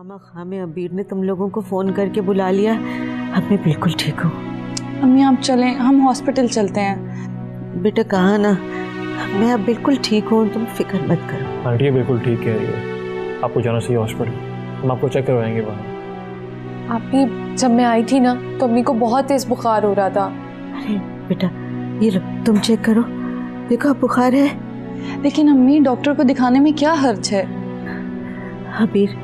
खामा खामे अबीर ने तुम लोगों को फोन करके बुला लिया। अब मैं बिल्कुल ठीक हूँ। अम्मी आप चलें, हम हॉस्पिटल चलते हैं। बेटा कहा ना, मैं अब बिल्कुल ठीक हूँ, तुम फिक्र मत करो। आंटी ये बिल्कुल ठीक कह रही है, आपको जाना चाहिए हॉस्पिटल, हम आपको चेक करवाएंगे वहाँ। अभी जब मैं आई थी ना तो अम्मी को बहुत तेज बुखार हो रहा था। अरे बेटा ये लो तुम चेक करो, देखो अब बुखार है। लेकिन अम्मी डॉक्टर को दिखाने में क्या हर्ज है। अबीर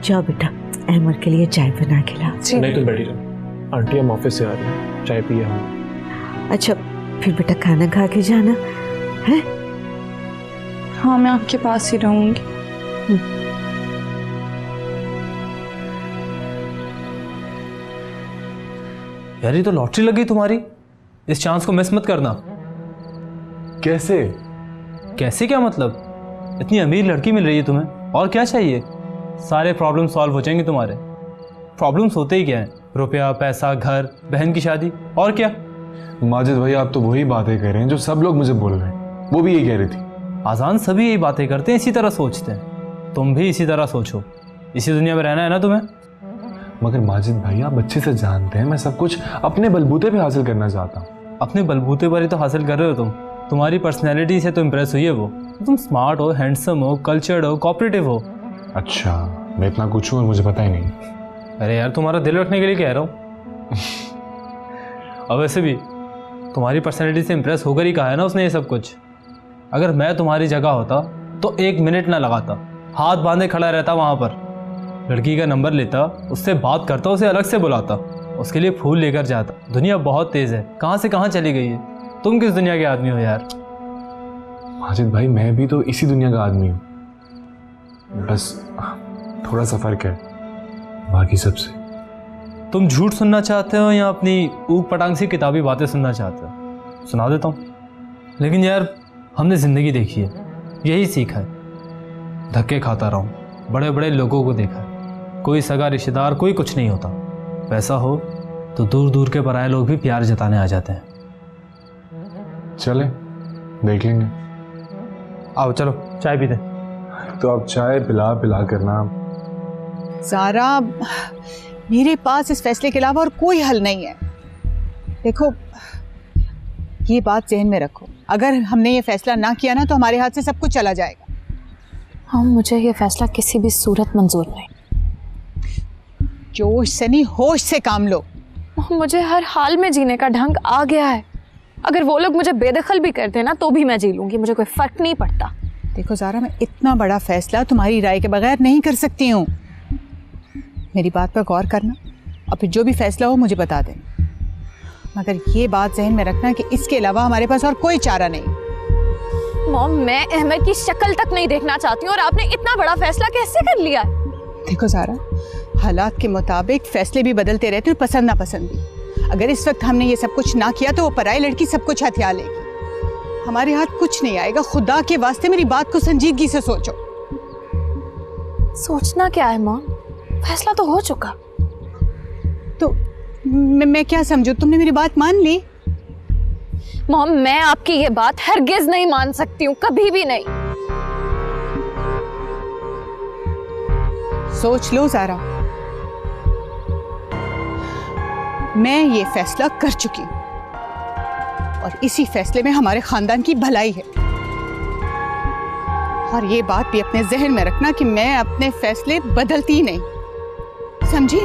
जाओ बेटा, अहमद के लिए चाय बना के लाओ। नहीं तुम बैठी रहो, आंटी हम ऑफिस से आ रहे हैं, चाय पिए हम। अच्छा फिर बेटा खाना खा के जाना है। हाँ मैं आपके पास ही रहूंगी। यार ये तो लॉटरी लगी तुम्हारी, इस चांस को मिस मत करना। कैसे? कैसे क्या मतलब? इतनी अमीर लड़की मिल रही है तुम्हें, और क्या चाहिए? सारे प्रॉब्लम सॉल्व हो जाएंगे तुम्हारे। प्रॉब्लम्स होते ही क्या हैं? रुपया, पैसा, घर, बहन की शादी, और क्या? माजिद भाई आप तो वही बातें कर रहे हैं जो सब लोग मुझे बोल रहे हैं, वो भी यही कह रही थी। आसान सभी यही बातें करते हैं, इसी तरह सोचते हैं। तुम भी इसी तरह सोचो, इसी दुनिया में रहना है ना तुम्हें। मगर माजिद भाई आप अच्छे से जानते हैं मैं सब कुछ अपने बलबूते पे हासिल करना चाहता हूँ। अपने बलबूते पर ही तो हासिल कर रहे हो तुम। तुम्हारी पर्सनैलिटी से तो इम्प्रेस हुई है वो। तुम स्मार्ट हो, हैंडसम हो, कल्चर्ड हो, कोऑपरेटिव हो। अच्छा मैं इतना कुछ हूँ और मुझे पता ही नहीं। अरे यार तुम्हारा दिल रखने के लिए कह रहा हूँ। और वैसे भी तुम्हारी पर्सनैलिटी से इम्प्रेस होकर ही कहा है ना उसने ये सब कुछ। अगर मैं तुम्हारी जगह होता तो 1 मिनट ना लगाता, हाथ बांधे खड़ा रहता वहाँ पर, लड़की का नंबर लेता, उससे बात करता, उसे अलग से बुलाता, उसके लिए फूल लेकर जाता। दुनिया बहुत तेज़ है, कहाँ से कहाँ चली गई है। तुम किस दुनिया के आदमी हो यार? माजिद भाई मैं भी तो इसी दुनिया का आदमी हूँ, बस थोड़ा सा फर्क है बाकी सबसे। तुम झूठ सुनना चाहते हो या अपनी ऊक पटांग सी किताबी बातें सुनना चाहते हो? सुना देता हूँ। लेकिन यार हमने ज़िंदगी देखी है, यही सीखा है। धक्के खाता रहा हूँ, बड़े बड़े लोगों को देखा है। कोई सगा रिश्तेदार कोई कुछ नहीं होता। पैसा हो तो दूर दूर के पराये लोग भी प्यार जताने आ जाते हैं। चले देख लेंगे। आओ चलो चाय पीते। तो आप चाय पिला पिला करना। ज़ारा मेरे पास इस फैसले के अलावा और कोई हल नहीं है। देखो ये बात ज़हन में रखो, अगर हमने ये फैसला ना किया ना तो हमारे हाथ से सब कुछ चला जाएगा। हाँ मुझे ये फैसला किसी भी सूरत मंजूर नहीं। जोश से नहीं होश से काम लो। मुझे हर हाल में जीने का ढंग आ गया है। अगर वो लोग मुझे बेदखल भी करते ना तो भी मैं जी लूंगी, मुझे कोई फर्क नहीं पड़ता। देखो ज़ारा मैं इतना बड़ा फैसला तुम्हारी राय के बगैर नहीं कर सकती हूँ। मेरी बात पर गौर करना और फिर जो भी फैसला हो मुझे बता देना, मगर ये बात जहन में रखना कि इसके अलावा हमारे पास और कोई चारा नहीं। मॉम मैं अहमद की शक्ल तक नहीं देखना चाहती हूँ और आपने इतना बड़ा फैसला कैसे कर लिया? देखो ज़ारा हालात के मुताबिक फैसले भी बदलते रहते हैं, पसंद ना पसंद भी। अगर इस वक्त हमने ये सब कुछ ना किया तो वो पराई लड़की सब कुछ हथिया लेगी, हमारे हाथ कुछ नहीं आएगा। खुदा के वास्ते मेरी बात को संजीदगी से सोचो। सोचना क्या है मॉम, फैसला तो हो चुका। तो मैं क्या समझूं, तुमने मेरी बात मान ली? मॉम मैं आपकी ये बात हरगिज नहीं मान सकती हूँ, कभी भी नहीं। सोच लो ज़ारा, मैं ये फैसला कर चुकी हूँ और इसी फैसले में हमारे खानदान की भलाई है। और ये बात भी अपने जहन में रखना कि मैं अपने फैसले बदलती ही नहीं, समझी?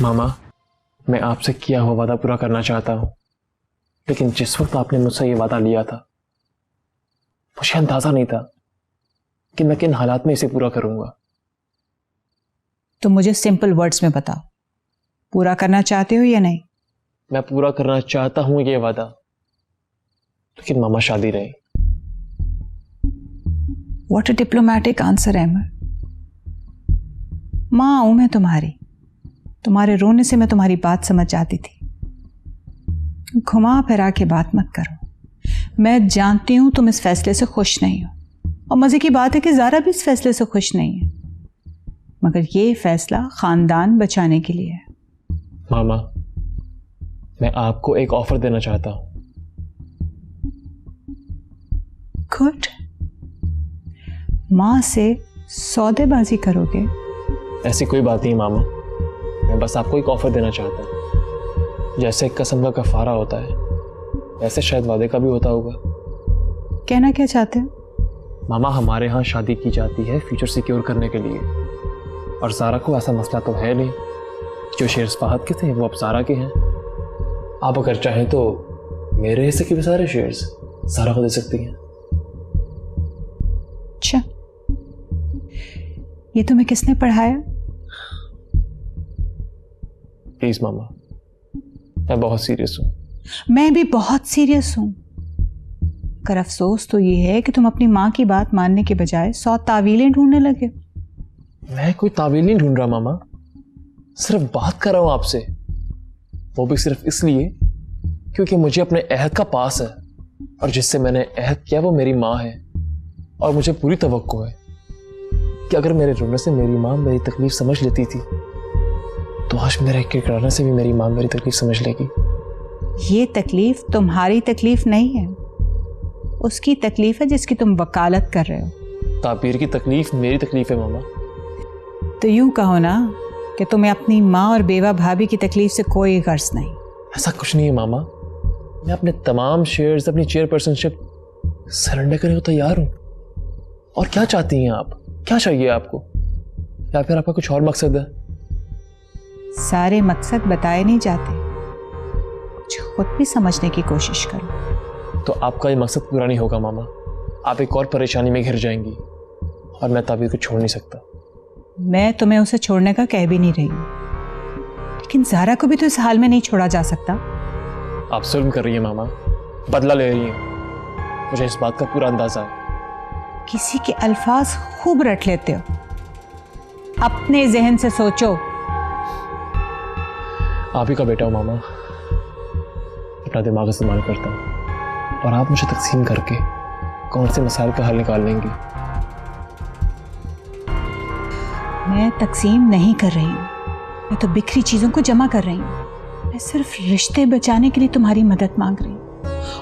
मामा मैं आपसे किया हुआ वादा पूरा करना चाहता हूँ, लेकिन जिस वक्त आपने मुझसे ये वादा लिया था मुझे अंदाजा नहीं था कि मैं किन हालात में इसे पूरा करूंगा। तो मुझे सिंपल वर्ड्स में बताओ, पूरा करना चाहते हो या नहीं? मैं पूरा करना चाहता हूँ ये वादा, लेकिन मामा शादी नहीं। What a diplomatic answer Ahmad. माँ हूं मैं तुम्हारे रोने से मैं तुम्हारी बात समझ जाती थी। घुमा फिरा के बात मत करो। मैं जानती हूं तुम इस फैसले से खुश नहीं हो, और मजे की बात है कि ज़ारा भी इस फैसले से खुश नहीं है, मगर ये फैसला खानदान बचाने के लिए है। मामा, मैं आपको एक ऑफर देना चाहता हूं। गुड। माँ से सौदेबाजी करोगे? ऐसी कोई बात नहीं मामा, मैं बस आपको एक ऑफर देना चाहता हूँ। जैसे कसम का कफारा होता है, वैसे शायद वादे का भी होता होगा। कहना क्या चाहते हो? मामा, हमारे यहाँ शादी की जाती है फ्यूचर सिक्योर करने के लिए, और ज़ारा को ऐसा मसला तो है नहीं। जो शेयर्स फहद के थे वो अब ज़ारा के हैं। आप अगर चाहें तो मेरे हिस्से के भी सारे शेयर्स ज़ारा को दे सकती हैं। अच्छा, ये तुम्हें किसने पढ़ाया? प्लीज मामा, मैं बहुत सीरियस हूँ। मैं भी बहुत सीरियस हूं, कर अफसोस तो ये है कि तुम अपनी माँ की बात मानने के बजाय 100 तावीलें ढूंढने लगे। मैं कोई तावील नहीं ढूंढ रहा मामा, सिर्फ बात कर रहा हूं आपसे, वो भी सिर्फ इसलिए क्योंकि मुझे अपने अहद का पास है, और जिससे मैंने अहद किया वो मेरी माँ है। और मुझे पूरी तवक्को है कि अगर मेरे रोने से मेरी माँ मेरी तकलीफ समझ लेती थी, तो आज मेरे किरकिराने से भी मेरी माँ मेरी तकलीफ समझ लेगी। ये तकलीफ तुम्हारी तकलीफ नहीं है, उसकी तकलीफ है जिसकी तुम वकालत कर रहे हो। ताबीर की तकलीफ मेरी तकलीफ है मामा। तो यूं कहो ना कि तुम्हें अपनी माँ और बेवा भाभी की तकलीफ से कोई गर्ज नहीं। ऐसा कुछ नहीं है मामा, मैं अपने तमाम शेयर्स, अपनी चेयरपर्सनशिप सरेंडर करने को तैयार हूँ। और क्या चाहती हैं आप? क्या चाहिए आपको? या फिर आपका कुछ और मकसद है? सारे मकसद बताए नहीं जाते, कुछ खुद भी समझने की कोशिश करो। तो आपका ये मकसद पूरा नहीं होगा मामा, आप एक और परेशानी में घिर जाएंगी, और मैं ताबीर को छोड़ नहीं सकता। मैं तुम्हें उसे छोड़ने का कह भी नहीं रही हूँ, लेकिन ज़ारा को भी तो इस हाल में नहीं छोड़ा जा सकता। आप जुल्म कर रही हैं मामा, बदला ले रही हैं, मुझे इस बात का पूरा अंदाजा है। किसी के अल्फाज खूब रट लेते हो, अपने जहन से सोचो। आप ही का बेटा हूँ मामा, अपना दिमाग इस्तेमाल करता हूँ, और आप मुझे तकसीम करके कौन से मसाइल का हल निकाल लेंगी? मैं तकसीम नहीं कर रही हूँ, मैं तो बिखरी चीज़ों को जमा कर रही हूँ। मैं सिर्फ रिश्ते बचाने के लिए तुम्हारी मदद मांग रही हूँ,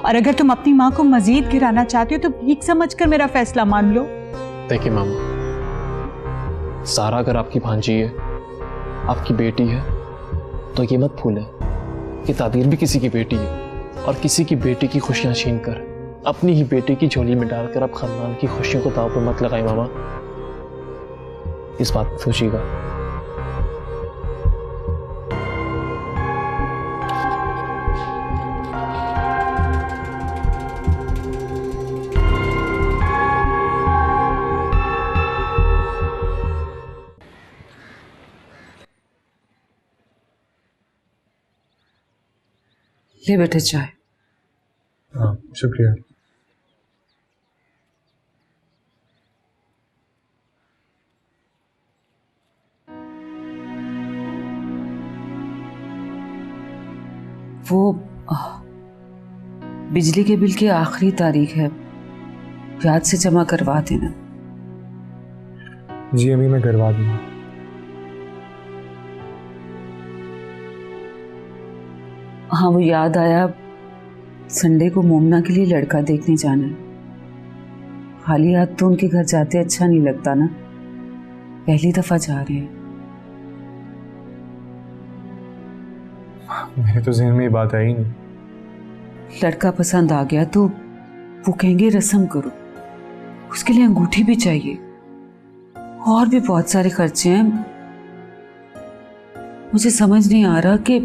और अगर तुम अपनी माँ को मजीद गिराना चाहती हो तो भीख समझकर मेरा फैसला मान लो। देखिए मामा, सारा अगर आपकी भांजी है, आपकी बेटी है, तो ये मत भूलें कि ताबीर भी किसी की बेटी है, और किसी की बेटी की खुशियां छीन कर अपनी ही बेटी की झोली में डालकर आप खानदान की खुशियों को दांव पर मत लगाएं मामा। इस बात पर सोचिएगा। ले बेटे चाय। हाँ शुक्रिया। वो बिजली के बिल की आखिरी तारीख है, याद से जमा करवा देना। जी अभी मैं करवा दूंगा। हाँ वो याद आया, संडे को मोमना के लिए लड़का देखने जाना है। खाली हाथ तो उनके घर जाते अच्छा नहीं लगता ना, पहली दफा जा रहे हैं। मेरे तो जहन में ये बात आई नहीं। लड़का पसंद आ गया तो वो कहेंगे रस्म करो, उसके लिए अंगूठी भी चाहिए, और भी बहुत सारे खर्चे हैं। मुझे समझ नहीं आ रहा कि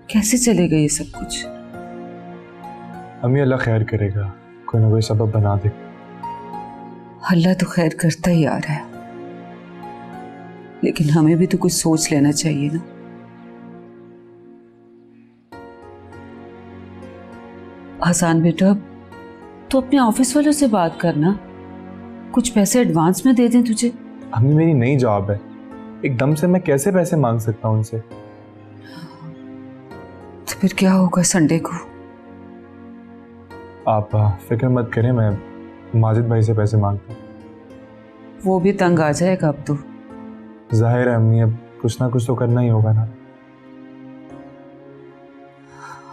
कैसे चलेगा ये सब कुछ। अम्मी अल्लाह खैर करेगा, कोई ना कोई सबब बना दे। अल्लाह तो खैर करता ही आ रहा है, लेकिन हमें भी तो कुछ सोच लेना चाहिए ना। हसन बेटा, तो अपने ऑफिस वालों से बात करना, कुछ पैसे एडवांस में दे दें तुझे। अम्मी मेरी नई जॉब है, एकदम से मैं कैसे पैसे मांग सकता हूँ उनसे? तो फिर क्या होगा संडे को? आप फिक्र मत करें, मैं माजिद भाई से पैसे मांगता हूँ। वो भी तंग आ जाएगा अब तो। जाहिर है अम्मी, अब कुछ ना कुछ तो करना ही होगा ना।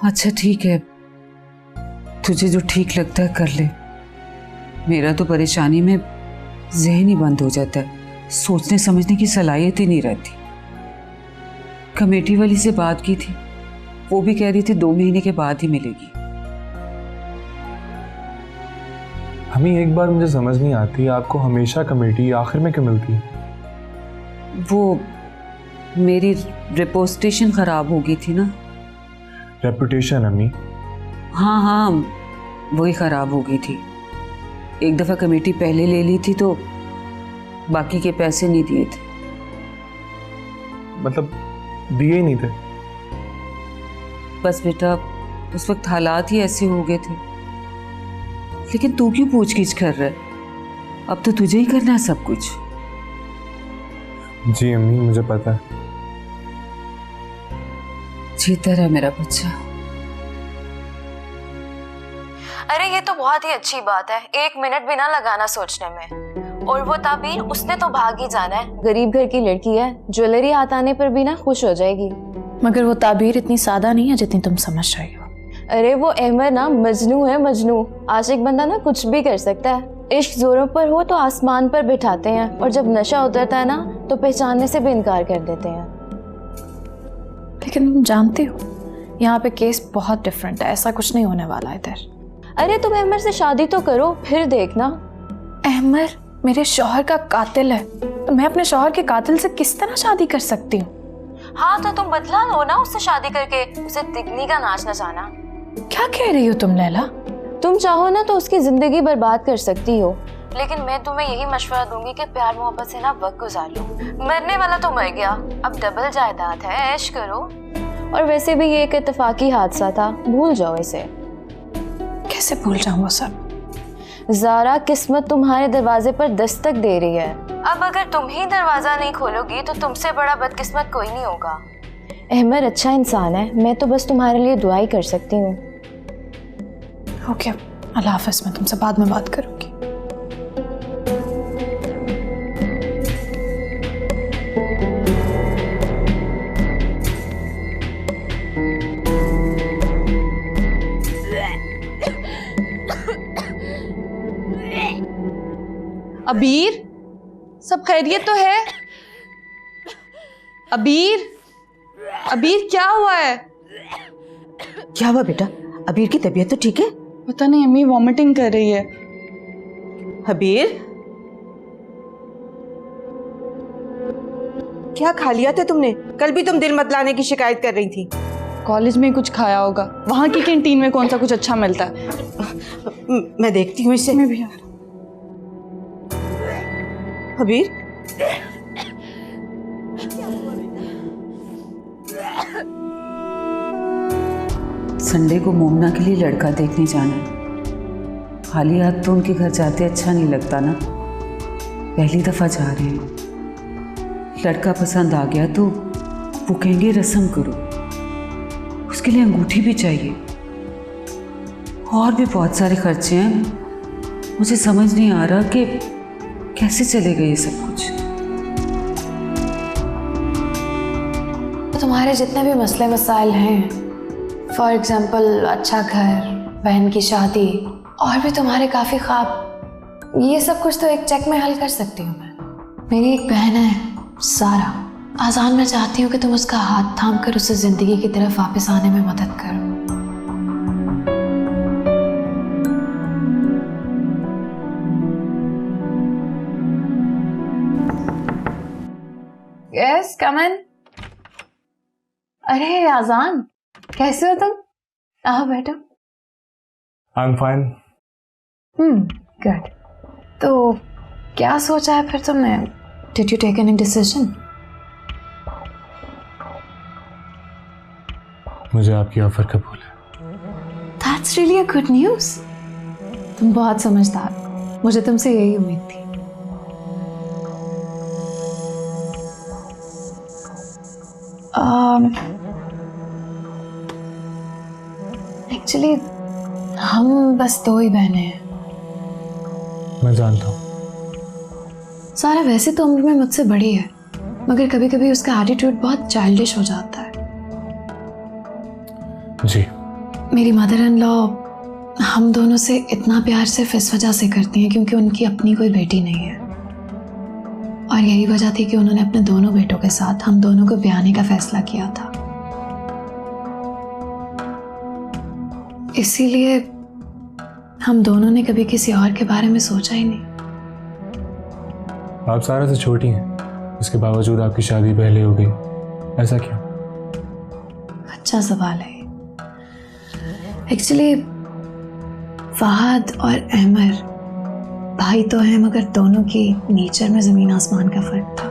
अच्छा ठीक है, तुझे जो ठीक लगता है कर ले। मेरा तो परेशानी में जहन ही बंद हो जाता है, सोचने समझने की सलाहियत ही नहीं रहती। कमेटी वाली से बात की थी, वो भी कह रही थी 2 महीने के बाद ही मिलेगी। हमें एक बार मुझे समझ नहीं आती, आपको हमेशा कमेटी आखिर में क्यों मिलती है? वो मेरी रेपुटेशन खराब हो गई थी ना। रेपुटेशन अम्मी? हाँ हाँ, वही खराब हो गई थी। एक दफ़ा कमेटी पहले ले ली थी तो बाकी के पैसे नहीं दिए थे। मतलब दिए ही नहीं थे? बस बेटा, उस वक्त हालात ही ऐसे हो गए थे। लेकिन तू क्यों पूछ-गिछ कर रहा है? अब तो तुझे ही करना है सब कुछ। जी अम्मी, मुझे पता है। जीता रहा मेरा बच्चा। अरे ये तो बहुत ही अच्छी बात है, 1 मिनट भी ना लगाना सोचने में। और वो ताबीर, उसने तो भाग ही जाना है। गरीब घर की लड़की है, ज्वेलरी हाथ आने पर भी ना खुश हो जाएगी। मगर वो ताबीर इतनी सादा नहीं है जितनी तुम समझ रही हो। अरे वो अहमद ना मजनू है, मजनू। आशिक बंदा ना कुछ भी कर सकता है। इश्क जोरों पर हो तो आसमान पर बिठाते हैं, और जब नशा उतरता है ना तो पहचानने से भी इनकार कर देते हैं। लेकिन तुम जानती हो यहाँ पे केस बहुत डिफरेंट है, ऐसा कुछ नहीं होने वाला इधर। अरे तुम अहमद से शादी तो करो, फिर देखना। अहमद मेरे शौहर का कातिल है, तो मैं अपने शौहर के कातिल से किस तरह शादी कर सकती हूँ? हाँ तो तुम बदला लो ना उससे शादी करके, उसे तिगनी का नाच नचाना। क्या कह रही हो तुम लैला? तुम चाहो ना तो उसकी जिंदगी बर्बाद कर सकती हो, लेकिन मैं तुम्हें यही मशवरा दूंगी कि प्यार मोहब्बत से ना वक्त गुजार लो। मरने वाला तो मर गया, अब डबल जायदाद है, ऐश करो। और वैसे भी ये एक इत्तेफाकी हादसा था, भूल जाओ इसे। कैसे भूल जाऊं वो सब? ज़ारा, किस्मत तुम्हारे दरवाजे पर दस्तक दे रही है। अब अगर तुम ही दरवाजा नहीं खोलोगी तो तुमसे बड़ा बदकिस्मत कोई नहीं होगा। अहमद अच्छा इंसान है, मैं तो बस तुम्हारे लिए दुआ ही कर सकती हूँ। ओके, अल्लाह हाफ़िज़, मैं तुमसे बाद में बात करूंगी। अबीर, सब खैरियत तो है? अबीर, अबीर क्या हुआ है? क्या हुआ बेटा? अबीर की तबीयत तो ठीक है? पता नहीं अम्मी वॉमिटिंग कर रही है। अबीर, क्या खा लिया था तुमने? कल भी तुम दिल मत लाने की शिकायत कर रही थी। कॉलेज में कुछ खाया होगा, वहाँ की कैंटीन में कौन सा कुछ अच्छा मिलता है। मैं देखती हूँ इसे। मैं भी अबीर, संडे को मोमना के लिए लड़का देखने जाना है। खाली हाथ तो उनके घर जाते अच्छा नहीं लगता ना। पहली दफ़ा जा रहे हैं, लड़का पसंद आ गया तो वो कहेंगे रस्म करो, उसके लिए अंगूठी भी चाहिए, और भी बहुत सारे खर्चे हैं। मुझे समझ नहीं आ रहा कि कैसे चलेगा ये सब कुछ। तुम्हारे जितने भी मसले मसाइल हैं, फॉर एग्जाम्पल अच्छा घर, बहन की शादी, और भी तुम्हारे काफ़ी ख्वाब, ये सब कुछ तो एक चेक में हल कर सकती हूँ मैं। मेरी एक बहन है सारा, आज़ान, मैं चाहती हूँ कि तुम उसका हाथ थाम कर उसे ज़िंदगी की तरफ वापस आने में मदद करो। Yes, come in. अरे आज़ान, कैसे हो तुम? आओ बैठो। I am fine. गुड। तो क्या सोचा है फिर तुमने? Did you take any decision? मुझे आपकी ऑफर कबूल है। That's really a good news. तुम बहुत समझदार हो, मुझे तुमसे यही उम्मीद थी। एक्चुअली हम बस 2 ही बहनें हैं। मैं जानता हूँ। सारा वैसे तो उम्र में मुझसे बड़ी है, मगर कभी कभी उसका एटीट्यूड बहुत चाइल्डिश हो जाता है। जी। मेरी मदर इन लॉ हम दोनों से इतना प्यार सिर्फ इस वजह से करती हैं क्योंकि उनकी अपनी कोई बेटी नहीं है, और यही वजह थी कि उन्होंने अपने दोनों बेटों के साथ हम दोनों को ब्याने का फैसला किया था। इसीलिए हम दोनों ने कभी किसी और के बारे में सोचा ही नहीं। आप सारा से छोटी हैं, इसके बावजूद आपकी शादी पहले हो गई, ऐसा क्यों? अच्छा सवाल है। एक्चुअली फहद और अहमर भाई तो हैं, मगर दोनों की नेचर में जमीन आसमान का फर्क था।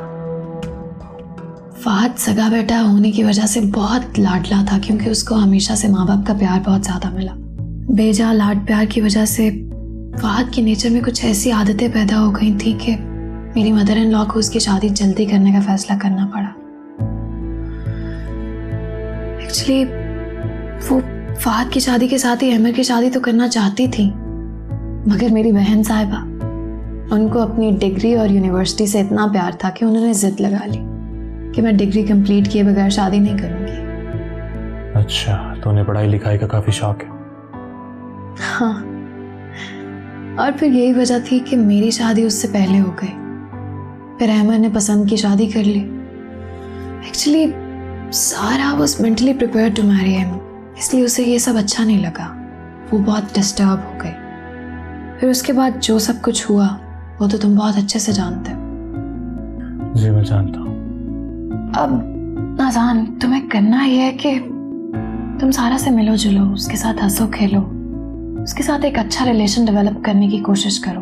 फहद सगा बेटा होने की वजह से बहुत लाडला था क्योंकि उसको हमेशा से माँ बाप का प्यार बहुत ज्यादा मिला। बेजा लाड प्यार की वजह से फहद की नेचर में कुछ ऐसी आदतें पैदा हो गई थी कि मेरी मदर इन लॉ को उसकी शादी जल्दी करने का फैसला करना पड़ा। एक्चुअली वो फहद की शादी के साथ ही अहमर की शादी तो करना चाहती थी, मगर मेरी बहन साहिबा, उनको अपनी डिग्री और यूनिवर्सिटी से इतना प्यार था कि उन्होंने जिद लगा ली कि मैं डिग्री कंप्लीट किए बगैर शादी नहीं करूंगी। अच्छा, तो उन्हें पढ़ाई लिखाई का काफी शौक है। हाँ, और फिर यही वजह थी कि मेरी शादी उससे पहले हो गई। फिर अहमर ने पसंद की शादी कर ली। Actually Sara was mentally prepared to marry him, इसलिए उसे ये सब अच्छा नहीं लगा। वो बहुत डिस्टर्ब हो गई। फिर उसके बाद जो सब कुछ हुआ वो तो तुम बहुत अच्छे से जानते हो। जी मैं जानता हूँ। अब नाज़ान, तुम्हें करना ये है कि तुम सारा से मिलो जुलो, उसके साथ हंसो खेलो, उसके साथ एक अच्छा रिलेशन डेवलप करने की कोशिश करो,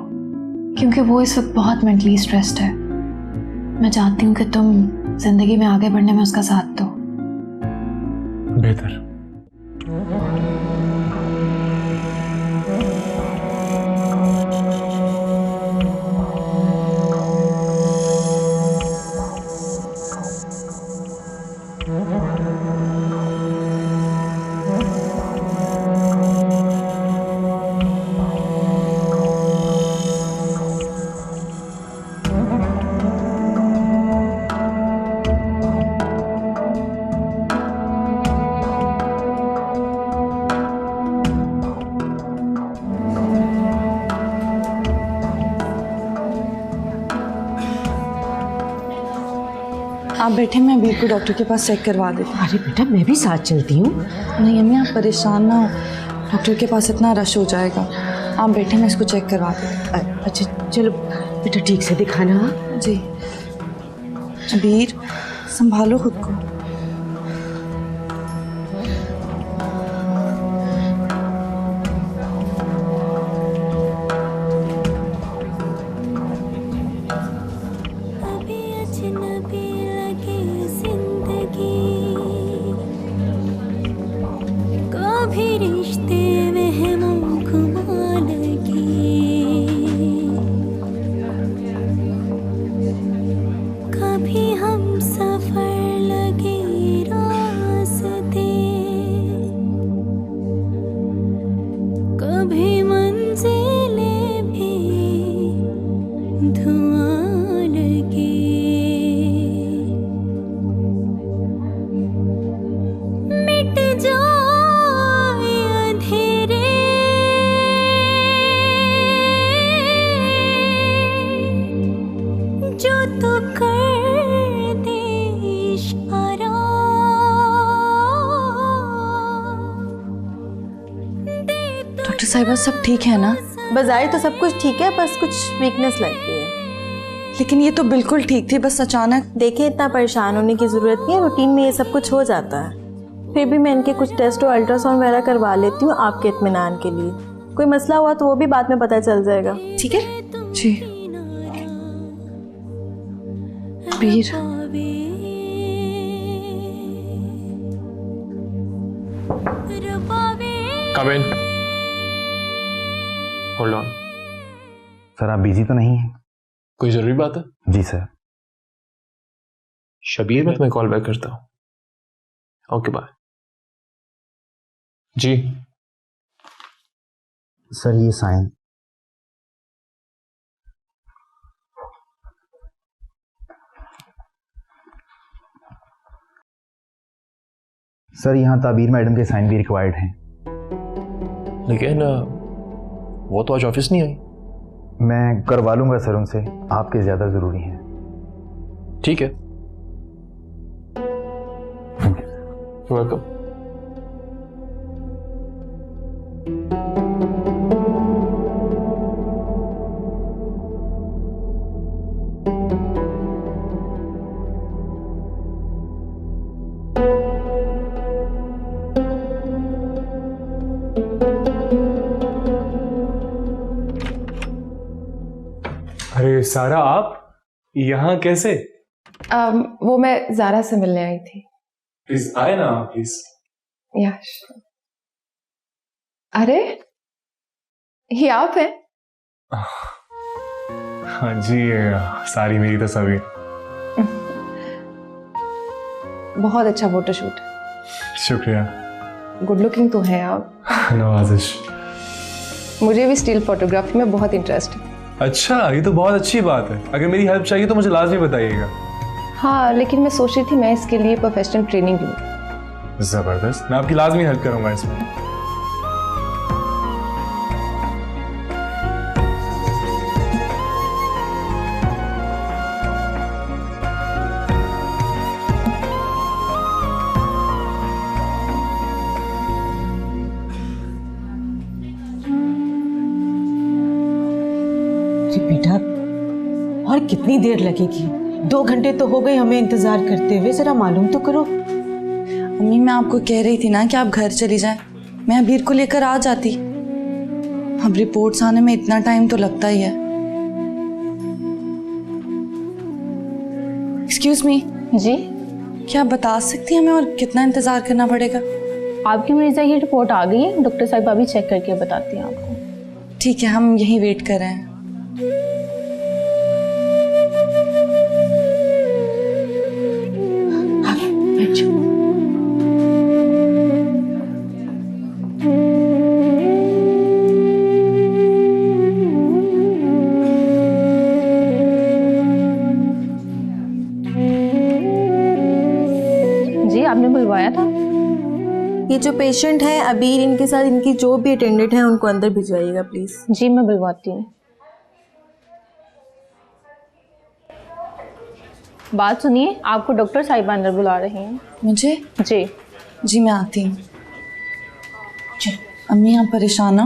क्योंकि वो इस वक्त बहुत मेंटली स्ट्रेस्ड है। मैं चाहती हूँ कि तुम जिंदगी में आगे बढ़ने में उसका साथ दो। बेहतर। आप बैठे, मैं अबीर को डॉक्टर के पास चेक करवा देती हूँ। अरे बेटा, मैं भी साथ चलती हूँ। नहीं अम्मी, आप परेशान ना हो, डॉक्टर के पास इतना रश हो जाएगा। आप बैठे, मैं इसको चेक करवा देती हूँ। अच्छा चलो बेटा, ठीक से दिखाना। हाँ जी। अबीर, संभालो खुद को। डॉक्टर साहिबा, सब ठीक है ना? बजाय तो सब कुछ ठीक है, बस कुछ वीकनेस लगती है। लेकिन ये तो बिल्कुल ठीक थी, बस अचानक। देखिए, इतना परेशान होने की ज़रूरत नहीं है, रूटीन में ये सब कुछ हो जाता है। फिर भी मैं इनके कुछ टेस्ट और अल्ट्रासाउंड वगैरह करवा लेती हूँ आपके इत्मीनान के लिए। कोई मसला हुआ तो वो भी बाद में पता चल जाएगा। ठीक है जी। Abir, come in. Hold on. Sir आप बिजी तो नहीं हैं? कोई जरूरी बात है? जी सर। शबीर, मैं तुम्हें कॉल बैक करता हूँ। Okay bye. जी सर ये साइन। सर यहाँ ताबीर मैडम के साइन भी रिक्वायर्ड हैं। लेकिन वो तो आज ऑफिस नहीं आई। मैं करवा लूंगा सर उनसे, आपके ज़्यादा ज़रूरी हैं। ठीक है, वेलकम। अरे सारा, आप यहाँ कैसे? वो मैं ज़ारा से मिलने आई थी। प्लीज आए ना प्लीज। यश, अरे ये आप हैं? हाँ जी, सारी मेरी तो सभी। बहुत अच्छा फोटोशूट। शुक्रिया। गुड लुकिंग तो हैं आप। नवाजिश। मुझे भी स्टिल फोटोग्राफी में बहुत इंटरेस्ट है। अच्छा, ये तो बहुत अच्छी बात है। अगर मेरी हेल्प चाहिए तो मुझे लाजमी बताइएगा। हाँ, लेकिन मैं सोच रही थी मैं इसके लिए प्रोफेशनल ट्रेनिंग लूँ। जबरदस्त, मैं आपकी लाजमी हेल्प करूंगा इसमें। बेटा और कितनी देर लगेगी? 2 घंटे तो हो गए हमें इंतजार करते हुए, जरा मालूम तो करो। अम्मी मैं आपको कह रही थी ना कि आप घर चली जाएं, मैं अबीर को लेकर आ जाती। अब रिपोर्ट्स आने में इतना टाइम तो लगता ही है। Excuse me. जी, क्या आप बता सकती हैं हमें और कितना इंतजार करना पड़ेगा? आपकी मरीज़ा की रिपोर्ट आ गई है, डॉक्टर साहिबा भी चेक करके बताती हैं आपको। ठीक है, हम यहीं वेट कर रहे हैं। जी, आपने बुलवाया था? ये जो पेशेंट है अबीर, इनके साथ इनकी जो भी अटेंडेंट है उनको अंदर भिजवाइएगा प्लीज। जी, मैं बुलवाती हूँ। बात सुनिए, आपको डॉक्टर साहिबा अंदर बुला रही हैं। मुझे? जी जी मैं आती हूँ। अम्मी आप परेशान ना,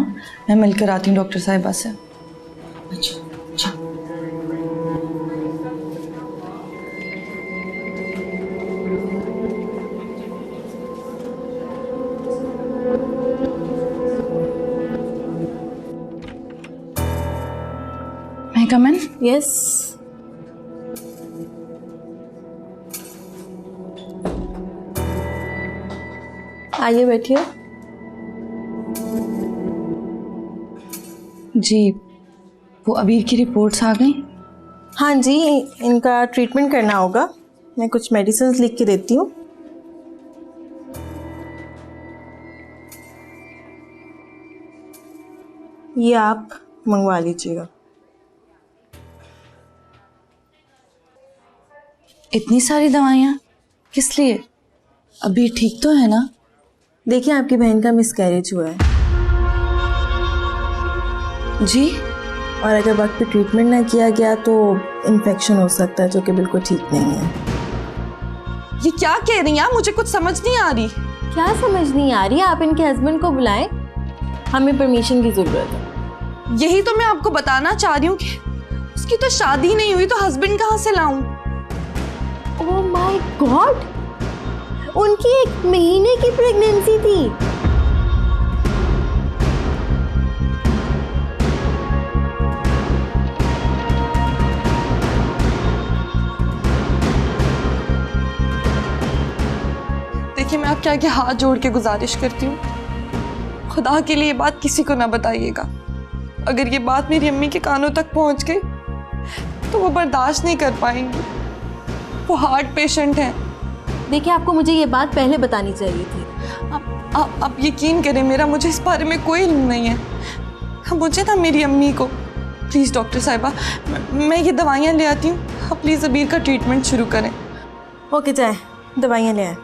मैं मिलकर आती हूँ डॉक्टर साहिबा से। अच्छा अच्छा। मैं कम इन? यस। आइए बैठिए। जी, वो अबीर की रिपोर्ट्स आ गई? हाँ जी, इनका ट्रीटमेंट करना होगा। मैं कुछ मेडिसिन लिख के देती हूँ। ये आप मंगवा लीजिएगा। इतनी सारी दवाइयाँ किस लिए? अबीर ठीक तो है ना? देखिए आपकी बहन का मिसकैरेज हुआ है जी, और अगर वक्त पे ट्रीटमेंट ना किया गया तो इन्फेक्शन हो सकता है, जो कि बिल्कुल ठीक नहीं है। ये क्या कह रही हैं आप? मुझे कुछ समझ नहीं आ रही। क्या समझ नहीं आ रही? आप इनके हस्बैंड को बुलाएं, हमें परमिशन की ज़रूरत है। यही तो मैं आपको बताना चाह रही हूँ कि उसकी तो शादी नहीं हुई, तो हस्बैंड कहाँ से लाऊं? ओह माय गॉड, उनकी 1 महीने की प्रेगनेंसी थी। देखिए मैं आपके आगे हाथ जोड़ के गुजारिश करती हूँ, खुदा के लिए ये बात किसी को ना बताइएगा। अगर ये बात मेरी अम्मी के कानों तक पहुंच गई तो वो बर्दाश्त नहीं कर पाएंगी। वो हार्ट पेशेंट हैं। देखिए, आपको मुझे ये बात पहले बतानी चाहिए थी। आप यकीन करें, मेरा मुझे इस बारे में कोई इल्म नहीं है। मुझे ना मेरी अम्मी को, प्लीज़ डॉक्टर साहिबा, मैं ये दवाइयाँ ले आती हूँ, आप प्लीज़ अबीर का ट्रीटमेंट शुरू करें। ओके, जाए दवाइयाँ ले आए।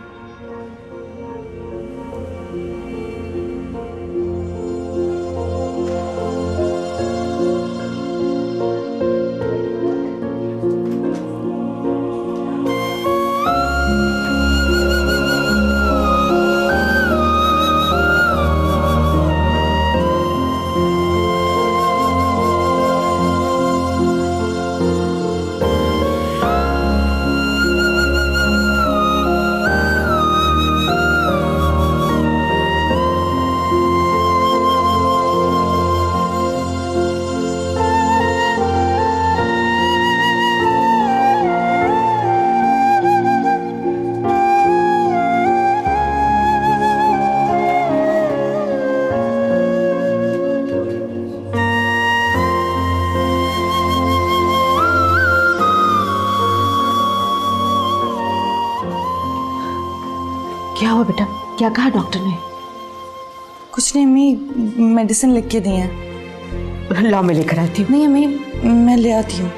क्या हुआ बेटा? क्या कहा डॉक्टर ने? कुछ नहीं अम्मी, मेडिसिन लिख के दी हैं। लाओ, मैं लेकर आती हूँ। नहीं अम्मी, मैं ले आती हूँ।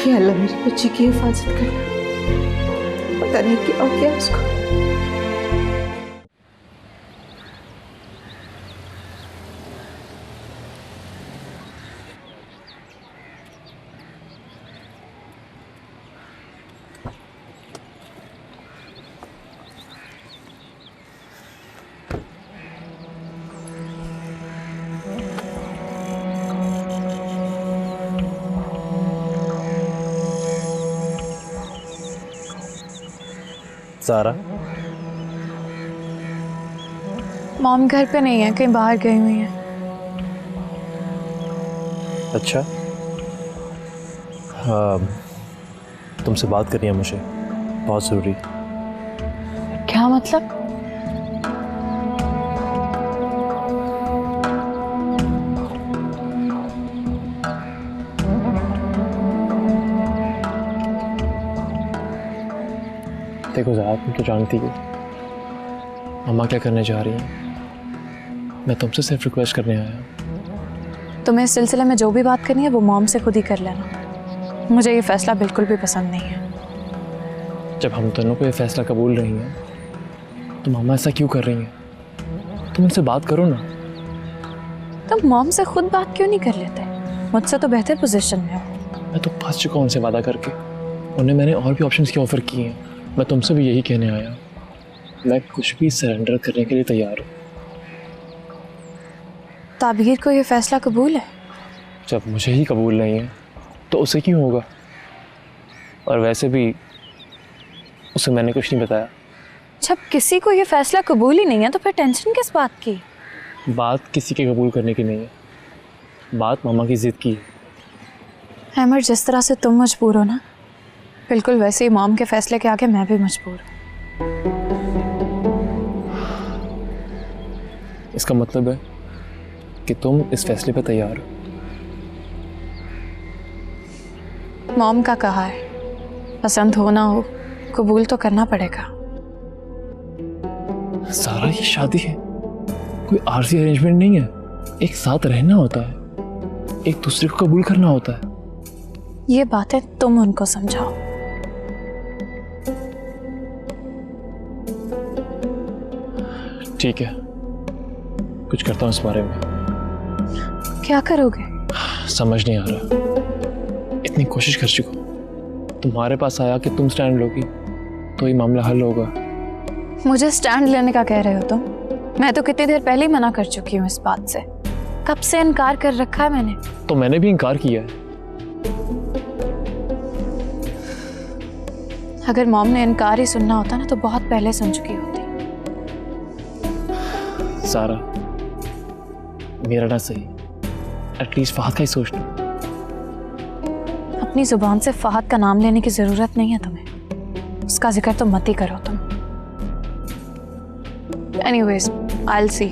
या अल्लाह, मेरी बच्ची की हिफाजत करना। पता नहीं क्या हो गया उसको। सारा, मॉम घर पे नहीं है, कहीं बाहर गई हुई है। अच्छा, हाँ, तुमसे बात करनी है मुझे, बहुत ज़रूरी। क्या मतलब? देखो ज़रा, तुम तो जानती हो अम्मा क्या करने जा रही हैं। मैं तुमसे सिर्फ रिक्वेस्ट करने आया हूँ। तुम्हें इस सिलसिले में जो भी बात करनी है वो मॉम से खुद ही कर लेना। मुझे ये फैसला बिल्कुल भी पसंद नहीं है। जब हम दोनों को ये फैसला कबूल नहीं है तो मम्मा ऐसा क्यों कर रही हैं? तुम उनसे बात करो ना। तुम मॉम से खुद बात क्यों नहीं कर लेते? मुझसे तो बेहतर पोजीशन में हो। मैं तो फंस चुका हूँ उनसे वादा करके। उन्हें मैंने और भी ऑप्शंस की ऑफ़र की हैं। मैं तुमसे भी यही कहने आया, मैं कुछ भी सरेंडर करने के लिए तैयार हूँ। ताबीर को ये फैसला कबूल है? जब मुझे ही कबूल नहीं है तो उसे क्यों होगा? और वैसे भी उसे मैंने कुछ नहीं बताया। जब किसी को ये फैसला कबूल ही नहीं है तो फिर टेंशन किस बात की? बात किसी के कबूल करने की नहीं है, बात मामा की जिद की है। हैमर, जिस तरह से तुम मजबूर हो ना, बिल्कुल वैसे ही मॉम के फैसले के आगे मैं भी मजबूर हूँ। इसका मतलब है कि तुम इस फैसले पर तैयार हो? मॉम का कहा है, पसंद हो ना हो कबूल तो करना पड़ेगा। सारा, ये शादी है, कोई आरसी अरेंजमेंट नहीं है। एक साथ रहना होता है, एक दूसरे को कबूल करना होता है। ये बातें तुम उनको समझाओ। ठीक है, कुछ करता हूँ इस बारे में। क्या करोगे? समझ नहीं आ रहा। इतनी कोशिश कर चुका हूँ, तुम्हारे पास आया कि तुम स्टैंड लोगी तो ये मामला हल होगा। मुझे स्टैंड लेने का कह रहे हो तुम? मैं तो कितनी देर पहले ही मना कर चुकी हूँ इस बात से। कब से इनकार कर रखा है मैंने। तो मैंने भी इनकार किया है। अगर मॉम ने इनकार ही सुनना होता ना तो बहुत पहले सुन चुकी होती। सारा, मेरा ना सही, एटलीस्ट फहद का ही सोच लो। अपनी जुबान से फहद का नाम लेने की जरूरत नहीं है तुम्हें, उसका जिक्र तो मत ही करो तुम। एनीवेज आई विल सी,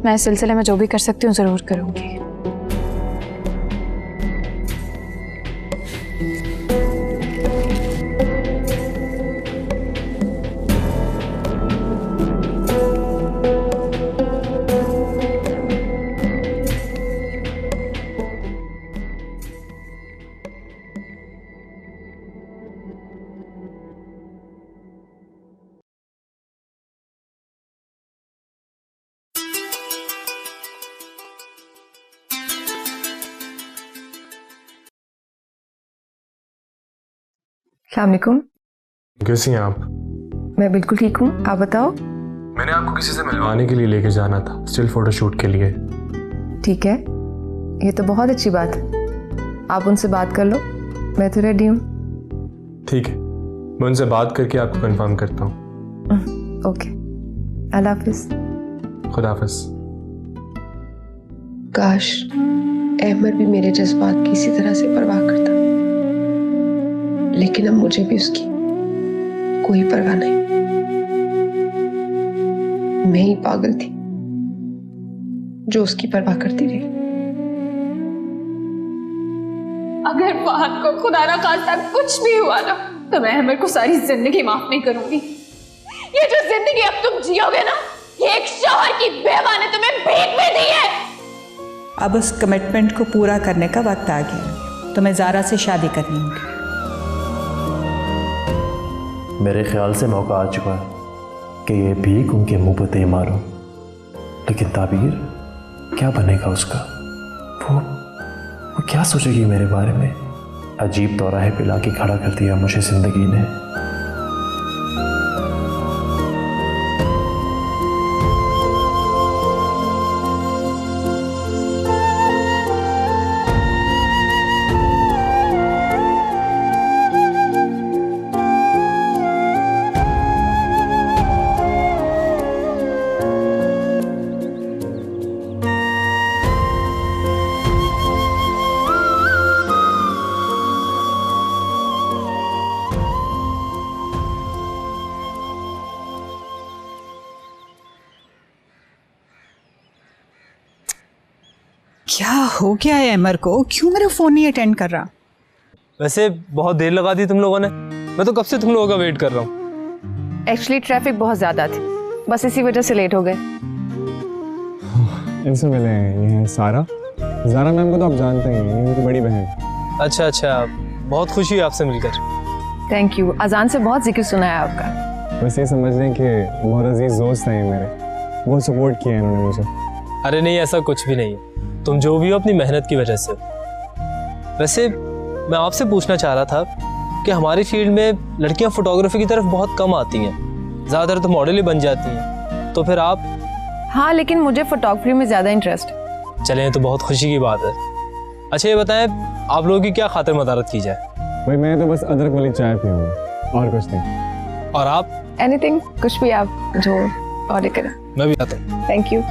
मैं इस सिलसिले में जो भी कर सकती हूँ ज़रूर करूँगी। अस्सलाम वालेकुम। कैसी हैं आप? मैं बिल्कुल ठीक हूँ, आप बताओ। मैंने आपको किसी से मिलवाने के लिए लेके जाना था, स्टिल फोटोशूट के लिए। ठीक है, ये तो बहुत अच्छी बात है, आप उनसे बात कर लो, मैं तो रेडी हूँ। ठीक है, मैं उनसे बात करके आपको कंफर्म करता हूँ। ओके, अल्लाह हाफिज। खुदा हाफिज। काश अहमद भी मेरे जज्बात की इसी तरह से परवाह करता, लेकिन अब मुझे भी उसकी कोई परवाह नहीं। मैं ही पागल थी जो उसकी परवाह करती रही। अगर फहद को खुदा ना खास्ता कुछ भी हुआ ना, तो मैं अहमद को सारी जिंदगी माफ नहीं करूंगी। ये जो जिंदगी अब तुम जियोगे ना, ये एक शौहर की बेवा ने तुम्हें भीख में दी है। अब उस कमिटमेंट को पूरा करने का वक्त आ गया, तुम्हें ज़ारा से शादी करनी होगी। मेरे ख्याल से मौका आ चुका है कि ये भीख उनके मुंह पर दे मारूं, लेकिन ताबीर क्या बनेगा उसका? वो क्या सोचेगी मेरे बारे में? अजीब दौराहे पे लाके खड़ा कर दिया मुझे जिंदगी ने। क्या हो गया है अमर को? क्यों मेरा फोन नहीं अटेंड कर रहा? वैसे बहुत देर लगा दी तुम लोगों ने, मैं तो कब से तुम लोगों का वेट कर रहा हूँ। एक्चुअली ट्रैफिक बहुत ज़्यादा थी, बस इसी वजह से लेट हो गए। इनसे मिले हैं, ये है सारा। ज़ारा मैम को तो आप जानते हैं, ये उनकी बड़ी बहन। अच्छा, बहुत खुशी हुई आपसे मिलकर। थैंक यू, अजान से बहुत जिक्र सुना है आपका। बस ये समझ लें कि बहुत अजीज दोस्त हैं मेरे, बहुत सपोर्ट किया है इन्होंने मुझे। अरे नहीं, ऐसा कुछ भी नहीं है, तुम जो भी हो अपनी मेहनत की वजह से। वैसे मैं आपसे पूछना चाह रहा था कि हमारी फील्ड में लड़कियां फोटोग्राफी की तरफ बहुत कम आती हैं, ज़्यादातर तो मॉडल ही बन जाती हैं, तो फिर आप? हाँ, लेकिन मुझे फोटोग्राफी में ज़्यादा इंटरेस्ट है। चलें, तो बहुत खुशी की बात है। अच्छा ये बताएं, आप लोगों की क्या खातिर मदारत की जाए? भाई मैं तो बस अदरक वाली चाय पीऊँगा और कुछ नहीं। और आप? एनीथिंग, कुछ भी आप जो ऑर्डर करें। मैं भी आता हूँ। Thank you.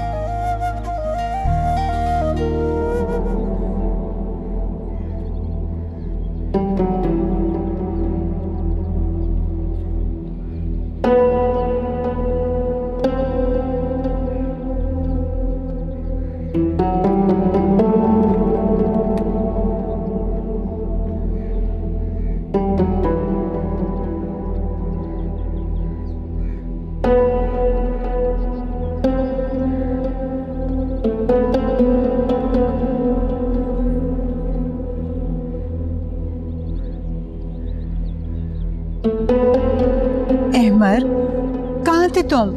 अहमर, कहाँ थे तुम?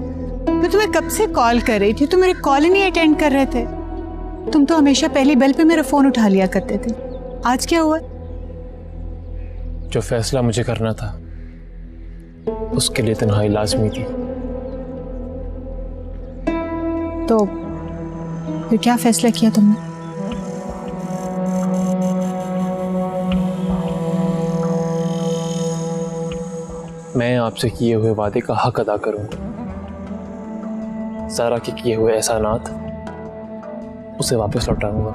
मैं तुम्हें कब से कॉल कर रही थी, तुम मेरे कॉल ही नहीं अटेंड कर रहे थे। तुम तो हमेशा पहली बेल पे मेरा फोन उठा लिया करते थे, आज क्या हुआ? जो फैसला मुझे करना था उसके लिए तन्हाई लाजमी थी। तो फिर क्या फैसला किया तुमने? मैं आपसे किए हुए वादे का हक अदा करूंगा। ज़ारा के किए हुए एहसानात उसे वापस लौटाऊंगा।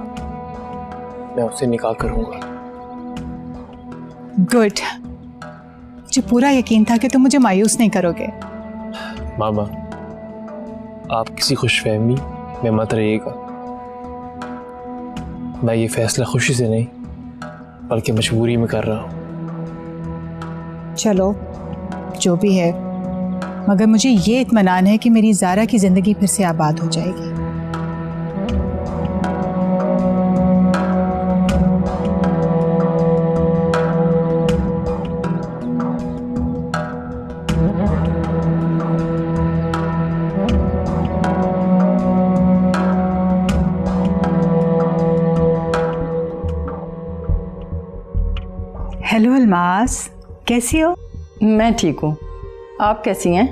मैं उससे निकाह करूंगा। गुड, मुझे पूरा यकीन था कि तुम मुझे मायूस नहीं करोगे। मामा, आप किसी खुशफहमी में मत रहिएगा। मैं ये फैसला खुशी से नहीं बल्कि मजबूरी में कर रहा हूँ। चलो जो भी है, मगर मुझे ये इत्मीनान है कि मेरी ज़ारा की ज़िंदगी फिर से आबाद हो जाएगी। हेलो अलमास, कैसी हो? मैं ठीक हूँ, आप कैसी हैं?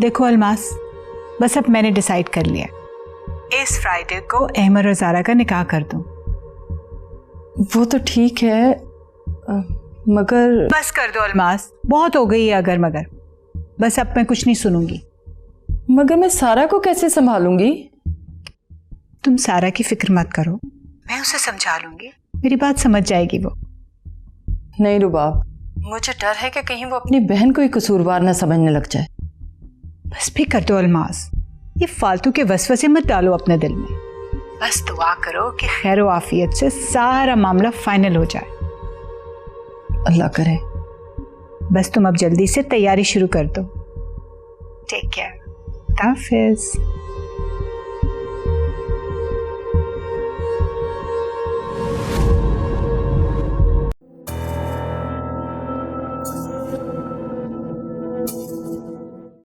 देखो अलमास, बस अब मैंने डिसाइड कर लिया, इस फ्राइडे को अहमद और ज़ारा का निकाह कर दूँ। वो तो ठीक है, मगर बस कर दो अलमास, बहुत हो गई है अगर मगर। बस अब मैं कुछ नहीं सुनूंगी। मगर मैं सारा को कैसे संभालूंगी? तुम सारा की फिक्र मत करो, मैं उसे समझा लूंगी, मेरी बात समझ जाएगी वो। नहीं रुबाब, मुझे डर है कि कहीं वो अपनी बहन को ही कसूरवार न समझने लग जाए। बस भी कर दो अलमास, ये फालतू के वसवसे मत डालो अपने दिल में। बस दुआ करो कि खैर व आफियत से सारा मामला फाइनल हो जाए। अल्लाह करे। बस तुम अब जल्दी से तैयारी शुरू कर दो। टेक केयर, हाफिज़।